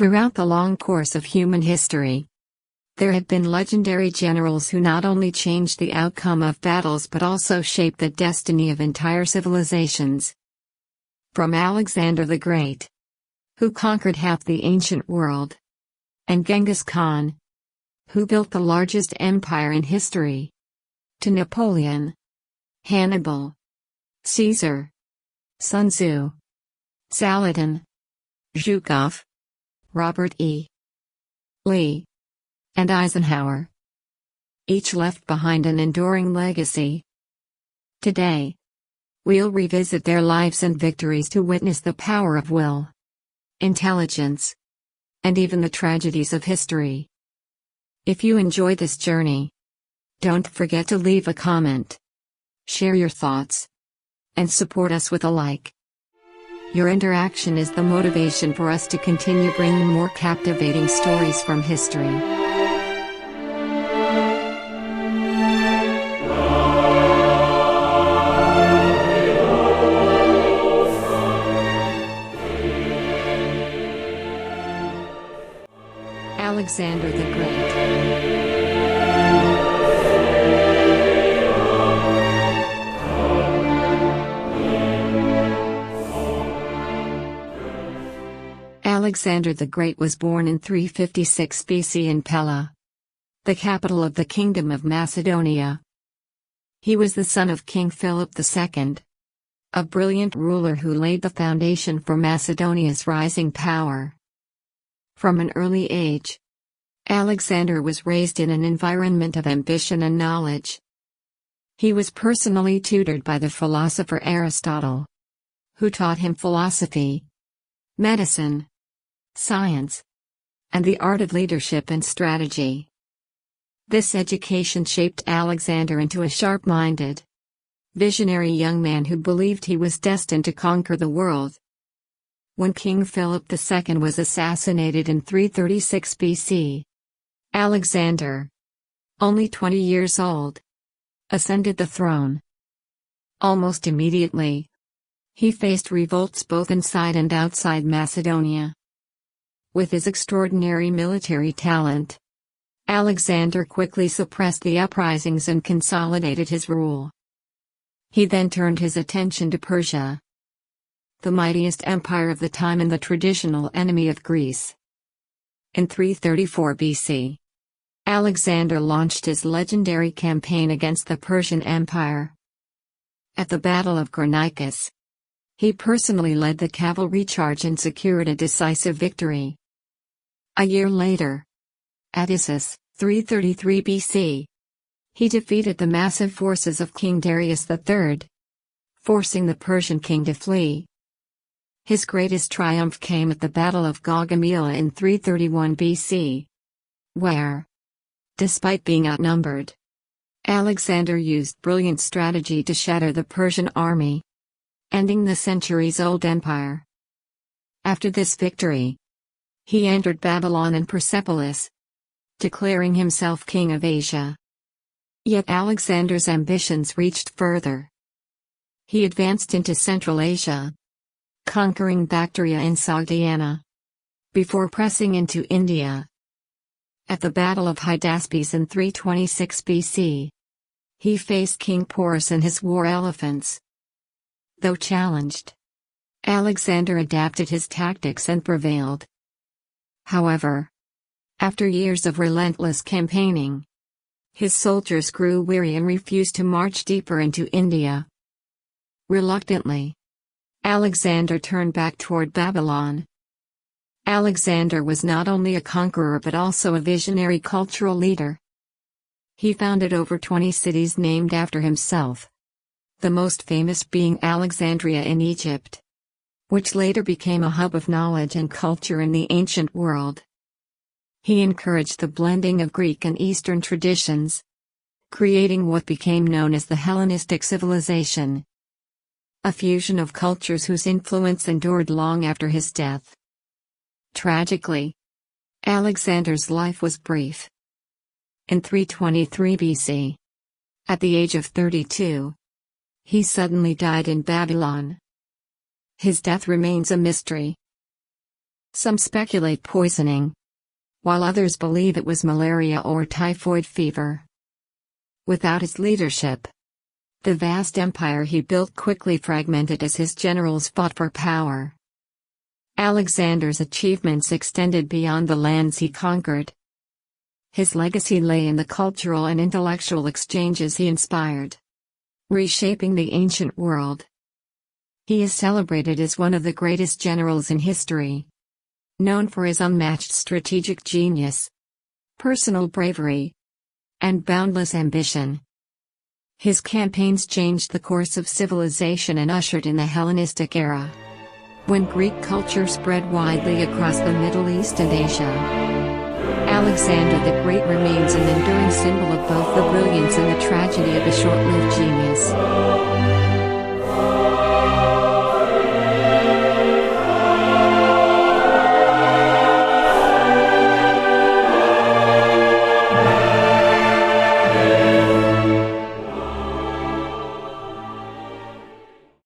Throughout the long course of human history, there have been legendary generals who not only changed the outcome of battles but also shaped the destiny of entire civilizations. From Alexander the Great, who conquered half the ancient world, and Genghis Khan, who built the largest empire in history, to Napoleon, Hannibal, Caesar, Sun Tzu, Saladin, Zhukov, Robert E. Lee, and Eisenhower. Each left behind an enduring legacy. Today, we'll revisit their lives and victories to witness the power of will, intelligence, and even the tragedies of history. If you enjoy this journey, don't forget to leave a comment, share your thoughts, and support us with a like. Your interaction is the motivation for us to continue bringing more captivating stories from history. Alexander the Great. Alexander the Great was born in 356 BC in Pella, the capital of the Kingdom of Macedonia. He was the son of King Philip II, a brilliant ruler who laid the foundation for Macedonia's rising power. From an early age, Alexander was raised in an environment of ambition and knowledge. He was personally tutored by the philosopher Aristotle, who taught him philosophy, medicine, science, and the art of leadership and strategy. This education shaped Alexander into a sharp-minded, visionary young man who believed he was destined to conquer the world. When King Philip II was assassinated in 336 BC, Alexander, only 20 years old, ascended the throne. Almost immediately, he faced revolts both inside and outside Macedonia. With his extraordinary military talent, Alexander quickly suppressed the uprisings and consolidated his rule. He then turned his attention to Persia, the mightiest empire of the time and the traditional enemy of Greece. In 334 BC, Alexander launched his legendary campaign against the Persian Empire. At the Battle of Granicus, he personally led the cavalry charge and secured a decisive victory. A year later, at Issus, 333 BC, he defeated the massive forces of King Darius III, forcing the Persian king to flee. His greatest triumph came at the Battle of Gaugamela in 331 BC, where, despite being outnumbered, Alexander used brilliant strategy to shatter the Persian army, ending the centuries-old empire. After this victory, he entered Babylon and Persepolis, declaring himself king of Asia. Yet Alexander's ambitions reached further. He advanced into Central Asia, conquering Bactria and Sogdiana, before pressing into India. At the Battle of Hydaspes in 326 BC, he faced King Porus and his war elephants. Though challenged, Alexander adapted his tactics and prevailed. However, after years of relentless campaigning, his soldiers grew weary and refused to march deeper into India. Reluctantly, Alexander turned back toward Babylon. Alexander was not only a conqueror but also a visionary cultural leader. He founded over 20 cities named after himself, the most famous being Alexandria in Egypt, which later became a hub of knowledge and culture in the ancient world. He encouraged the blending of Greek and Eastern traditions, creating what became known as the Hellenistic civilization, a fusion of cultures whose influence endured long after his death. Tragically, Alexander's life was brief. In 323 BC, at the age of 32, he suddenly died in Babylon. His death remains a mystery. Some speculate poisoning, while others believe it was malaria or typhoid fever. Without his leadership, the vast empire he built quickly fragmented as his generals fought for power. Alexander's achievements extended beyond the lands he conquered. His legacy lay in the cultural and intellectual exchanges he inspired, reshaping the ancient world. He is celebrated as one of the greatest generals in history, known for his unmatched strategic genius, personal bravery, and boundless ambition. His campaigns changed the course of civilization and ushered in the Hellenistic era, when Greek culture spread widely across the Middle East and Asia. Alexander the Great remains an enduring symbol of both the brilliance and the tragedy of a short-lived genius.